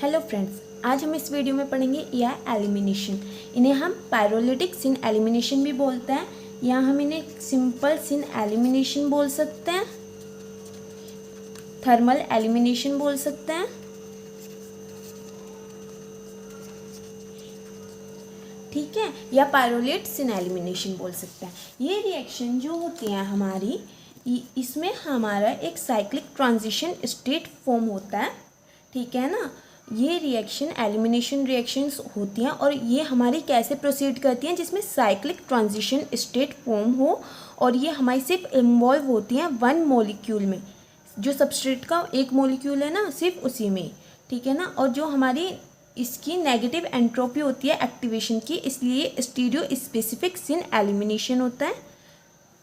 Hello friends, आज हम इस वीडियो में पढ़ेंगे या एलिमिनेशन। इन्हें हम पायरोलिटिक सिन एलिमिनेशन भी बोलते हैं या हम इन्हें सिंपल सिन एलिमिनेशन बोल सकते हैं, थर्मल एलिमिनेशन बोल सकते हैं। ठीक है, या पायरोलेट सिन एलिमिनेशन बोल सकते हैं। ये रिएक्शन जो होती है हमारी, इसमें हमारा एक साइक्लिक ट्रांजिशन स्टेट फॉर्म होता है। ठीक है ना, ये रिएक्शन एलिमिनेशन रिएक्शंस होती हैं और ये हमारी कैसे प्रोसीड करती हैं, जिसमें साइक्लिक ट्रांजिशन स्टेट फॉर्म हो और ये हमारी सिर्फ इन्वॉल्व होती हैं वन मॉलिक्यूल में, जो सबस्ट्रेट का एक मॉलिक्यूल है ना, सिर्फ उसी में। ठीक है ना, और जो हमारी इसकी नेगेटिव एंट्रोपी होती है एक्टिवेशन की, इसलिए स्टीरियो स्पेसिफिक सिन एलिमिनेशन होता है।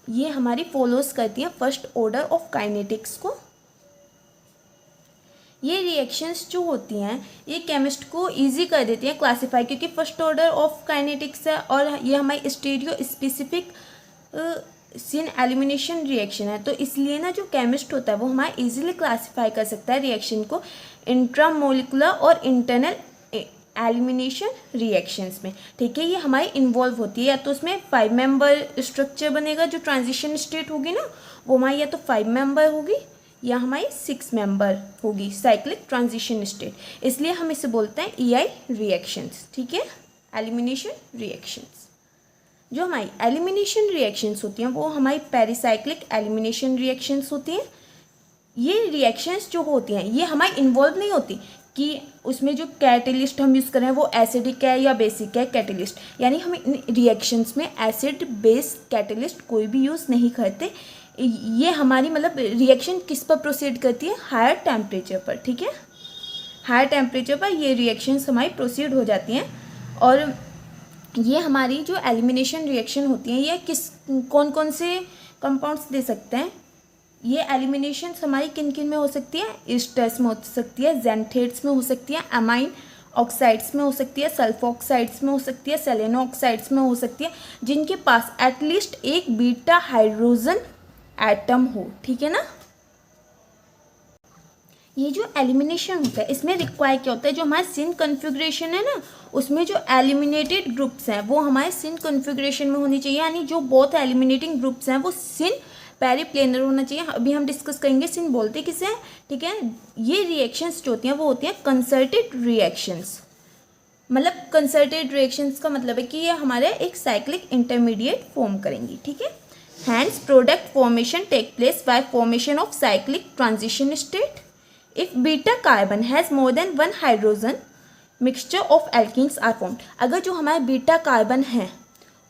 ये हमारी फॉलोज करती हैं फर्स्ट ऑर्डर ऑफ काइनेटिक्स को। ये रिएक्शंस जो होती हैं ये केमिस्ट को इजी कर देती हैं क्लासीफाई, क्योंकि फर्स्ट ऑर्डर ऑफ काइनेटिक्स है और ये हमारी स्टीरियो स्पेसिफिक सिन एलिमिनेशन रिएक्शन है। तो इसलिए ना जो केमिस्ट होता है वो हमारा इजीली क्लासीफाई कर सकता है रिएक्शन को इंट्रामोलिकुलर और इंटरनल एलिमिनेशन रिएक्शंस में। ठीक है, ये हमारी इन्वॉल्व होती है, या तो उसमें 5 मेंबर स्ट्रक्चर बनेगा, जो ट्रांजिशन स्टेट होगी ना वो हमारी या तो 5 मेंबर होगी या हमारी 6 मेंबर होगी साइक्लिक ट्रांजिशन स्टेट। इसलिए हम इसे बोलते हैं EI रिएक्शंस। ठीक है, एलिमिनेशन रिएक्शंस। जो हमारी एलिमिनेशन रिएक्शंस होती हैं वो हमारी पेरिसाइक्लिक एलिमिनेशन रिएक्शंस होती हैं। ये रिएक्शंस जो होती हैं ये हमारी इन्वॉल्व नहीं होती कि उसमें जो कैटेलिस्ट हम यूज़ कर रहे हैं वो एसिडिक है या बेसिक है कैटेलिस्ट, यानी हम इन रिएक्शंस में एसिड बेस कैटेलिस्ट कोई भी यूज़ नहीं करते। ये हमारी मतलब रिएक्शन किस पर प्रोसीड करती है, हायर टेम्परेचर पर। ठीक है, हायर टेम्परेचर पर ये रिएक्शंस हमारी प्रोसीड हो जाती हैं। और ये हमारी जो एलिमिनेशन रिएक्शन होती हैं ये कौन कौन से कंपाउंड्स दे सकते हैं। ये एलिमिनेशन हमारी किन किन में हो सकती है, ईस्टर्स में हो सकती है, ज़ैंथेट्स में हो सकती है, अमाइन ऑक्साइड्स में हो सकती है, सल्फर ऑक्साइड्स में हो सकती है, सेलेनो ऑक्साइड्स में हो सकती है, जिनके पास एटलीस्ट एक बीटा हाइड्रोजन एटम हो। ठीक है ना, ये जो एलिमिनेशन होता है इसमें रिक्वायर क्या होता है, जो हमारा सिन कॉन्फ़िगरेशन है ना उसमें जो एलिमिनेटेड ग्रुप्स हैं वो हमारे सिन कॉन्फ़िगरेशन में होनी चाहिए, यानी जो बोथ एलिमिनेटिंग ग्रुप्स हैं वो सिन पेरीप्लेनर होना चाहिए। अभी हम डिस्कस करेंगे सिन बोलते किसे हैं। ठीक है, ये रिएक्शंस जो होती हैं वो होती हैं कंसर्टेड रिएक्शंस। मतलब कंसर्टेड रिएक्शंस का मतलब है कि ये हमारे एक साइक्लिक इंटरमीडिएट फॉर्म करेंगी। ठीक है, hence product formation take place by formation of cyclic transition state. If beta carbon has more than one hydrogen, mixture of alkenes are formed. अगर जो हमारे बीटा कार्बन है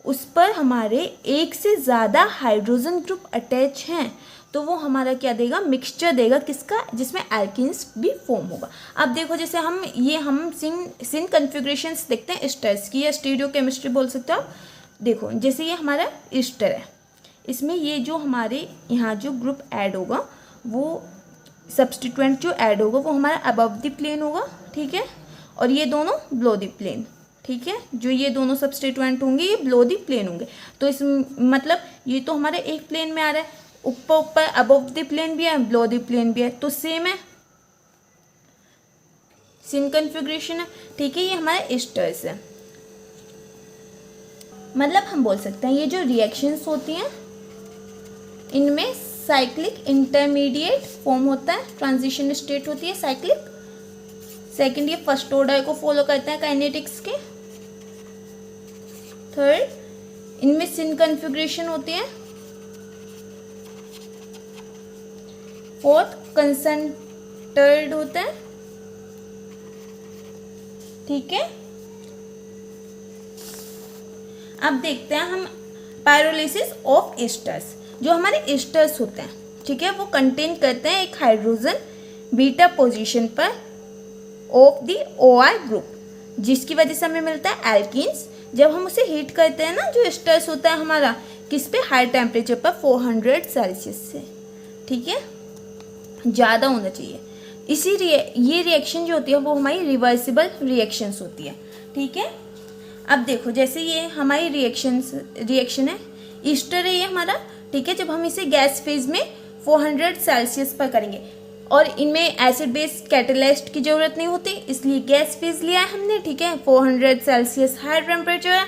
उस पर हमारे एक से ज़्यादा हाइड्रोजन ग्रुप अटैच हैं तो वो हमारा क्या देगा, मिक्सचर देगा किसका, जिसमें एल्कीन्स भी फॉर्म होगा। अब देखो जैसे हम सिन कन्फिग्रेशंस देखते हैं एस्टर्स की, या स्टीरियो केमिस्ट्री बोल सकते हो। देखो जैसे ये हमारा एस्टर है, इसमें ये जो हमारे यहाँ जो ग्रुप ऐड होगा वो सब्स्टिट्यूएंट जो ऐड होगा वो हमारा अबव द प्लेन होगा। ठीक है, और ये दोनों बिलो द प्लेन। ठीक है, जो ये दोनों सब्स्टिट्यूएंट होंगे ये बिलो द प्लेन होंगे। तो इस मतलब ये तो हमारे एक प्लेन में आ रहा है, ऊपर अबव द प्लेन भी है, बिलो द प्लेन भी है, तो सेम है, सिन कन्फिग्रेशन है। ठीक है, ये हमारे एस्टर्स है। मतलब हम बोल सकते हैं ये जो रिएक्शंस होती हैं इनमें साइक्लिक इंटरमीडिएट फॉर्म होता है, ट्रांजिशन स्टेट होती है साइक्लिक। सेकंड, ये फर्स्ट ऑर्डर को फॉलो करते हैं काइनेटिक्स के। थर्ड, इनमें सिन कन्फिग्रेशन होती है। फोर्थ, कंसंट्रेटेड होता है। ठीक है, अब देखते हैं हम पायरोलिसिस ऑफ एस्टर्स। जो हमारे एस्टर्स होते हैं, ठीक है, वो कंटेन करते हैं एक हाइड्रोजन बीटा पोजीशन पर ऑफ द OR ग्रुप, जिसकी वजह से हमें मिलता है एल्कीन्स। जब हम उसे हीट करते हैं ना, जो एस्टर्स होता है हमारा किस पे, हाई टेम्परेचर पर 400 सेल्सियस से। ठीक है, ज़्यादा होना चाहिए। ये रिएक्शन जो होती है वो हमारी रिवर्सिबल रिएक्शंस होती है। ठीक है, अब देखो जैसे ये हमारी रिएक्शन है, ईस्टर है ये हमारा। ठीक है, जब हम इसे गैस फेज में 400 सेल्सियस पर करेंगे और इनमें एसिड बेस कैटेलाइस्ट की ज़रूरत नहीं होती, इसलिए गैस फेज लिया है हमने, ठीक है। 400 सेल्सियस हाई टेम्परेचर है,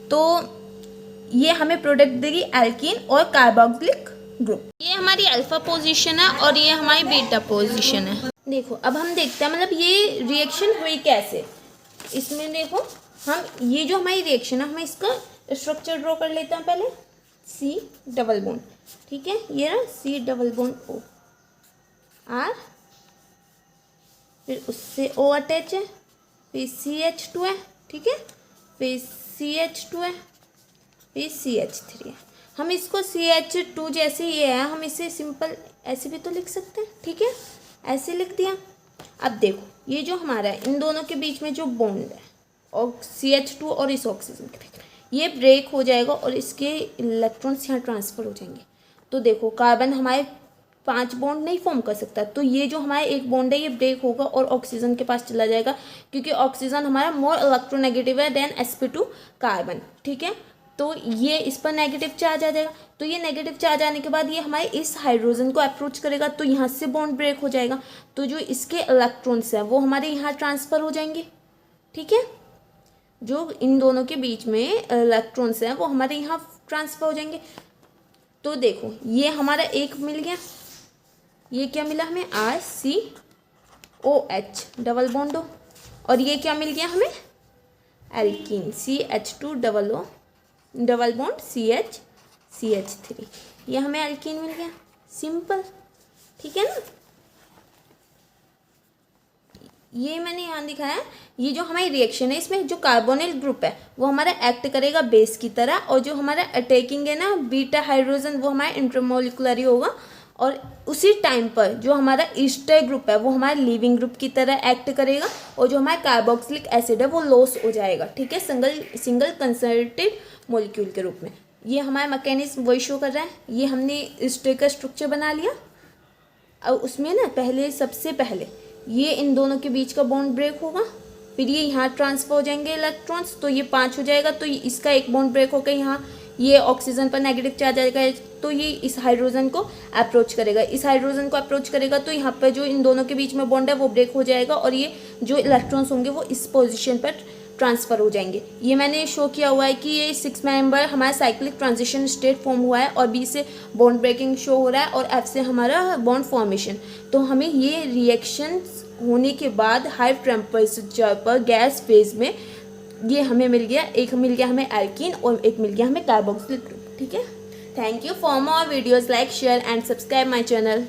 तो ये हमें प्रोडक्ट देगी एल्कीन और कार्बोक्सिलिक ग्रुप। ये हमारी अल्फा पोजीशन है और ये हमारी बीटा पोजीशन है। देखो अब हम देखते हैं मतलब ये रिएक्शन हुई कैसे। इसमें देखो हम ये जो हमारी रिएक्शन है, हम इसका स्ट्रक्चर ड्रॉ कर लेते हैं पहले। C डबल बॉन्ड, ठीक है, ये ना C double bond O R, फिर उससे O अटैच है, फिर CH2 है, ठीक है, फिर CH2 है, फिर CH3 है। हम इसको CH2 जैसे ये है, हम इसे सिंपल ऐसे भी तो लिख सकते हैं, ठीक है, ऐसे लिख दिया। अब देखो ये जो हमारा है इन दोनों के बीच में जो बॉन्ड है और CH2 और इस ऑक्सीजन के बीच में, ये ब्रेक हो जाएगा और इसके इलेक्ट्रॉन्स यहाँ ट्रांसफ़र हो जाएंगे। तो देखो कार्बन हमारे 5 बॉन्ड नहीं फॉर्म कर सकता, तो ये जो हमारे एक बॉन्ड है ये ब्रेक होगा और ऑक्सीजन के पास चला जाएगा, क्योंकि ऑक्सीजन हमारा मोर इलेक्ट्रोनेगेटिव है देन sp2 कार्बन, ठीक है। तो ये इस पर नेगेटिव चार्ज आ जाएगा, तो ये नेगेटिव चार्ज आने के बाद ये हमारे इस हाइड्रोजन को अप्रोच करेगा, तो यहाँ से बॉन्ड ब्रेक हो जाएगा, तो जो इसके इलेक्ट्रॉन्स हैं वो हमारे यहाँ ट्रांसफ़र हो जाएंगे, ठीक है। जो इन दोनों के बीच में इलेक्ट्रॉन्स हैं वो हमारे यहाँ ट्रांसफ़र हो जाएंगे। तो देखो ये हमारा एक मिल गया, ये क्या मिला हमें RCOH डबल बॉन्ड O, और ये क्या मिल गया हमें alkene CH2 double O double bond CH3, ये हमें एल्कीन मिल गया, सिंपल, ठीक है ना। ये मैंने यहाँ दिखाया है, ये जो हमारी रिएक्शन है इसमें जो कार्बोनिल ग्रुप है वो हमारा एक्ट करेगा बेस की तरह, और जो हमारा अटैकिंग है ना बीटा हाइड्रोजन वो हमारा इंटरमोलिकुलर ही होगा, और उसी टाइम पर जो हमारा ईस्टर ग्रुप है वो हमारे लीविंग ग्रुप की तरह एक्ट करेगा, और जो हमारा कार्बोक्सिलिक एसिड है वो लॉस हो जाएगा, ठीक है, सिंगल कंसर्टेड मॉलिक्यूल के रूप में। ये हमारा मैकेनिज्म वही शो कर रहा है। ये हमने ईस्टर का स्ट्रक्चर बना लिया, और उसमें ना सबसे पहले ये इन दोनों के बीच का बॉन्ड ब्रेक होगा, फिर ये यहाँ ट्रांसफर हो जाएंगे इलेक्ट्रॉन्स, तो ये 5 हो जाएगा, तो इसका एक बॉन्ड ब्रेक होकर यहाँ ये ऑक्सीजन पर नेगेटिव चार्ज आएगा, तो ये इस हाइड्रोजन को अप्रोच करेगा, तो यहाँ पर जो इन दोनों के बीच में बॉन्ड है वो ब्रेक हो जाएगा, और ये जो इलेक्ट्रॉन्स होंगे वो इस पोजीशन पर ट्रांसफ़र हो जाएंगे। ये मैंने शो किया हुआ है कि ये 6 मेंबर हमारा साइक्लिक ट्रांजिशन स्टेट फॉर्म हुआ है, और B से बॉन्ड ब्रेकिंग शो हो रहा है, और F से हमारा बॉन्ड फॉर्मेशन। तो हमें ये रिएक्शन होने के बाद हाई टेम्परेचर पर गैस फेज में ये हमें मिल गया, एक मिल गया हमें एल्कीन और एक मिल गया हमें कार्बोक्सिलिक ग्रुप, ठीक है। Thank you for more videos, like share and subscribe my channel.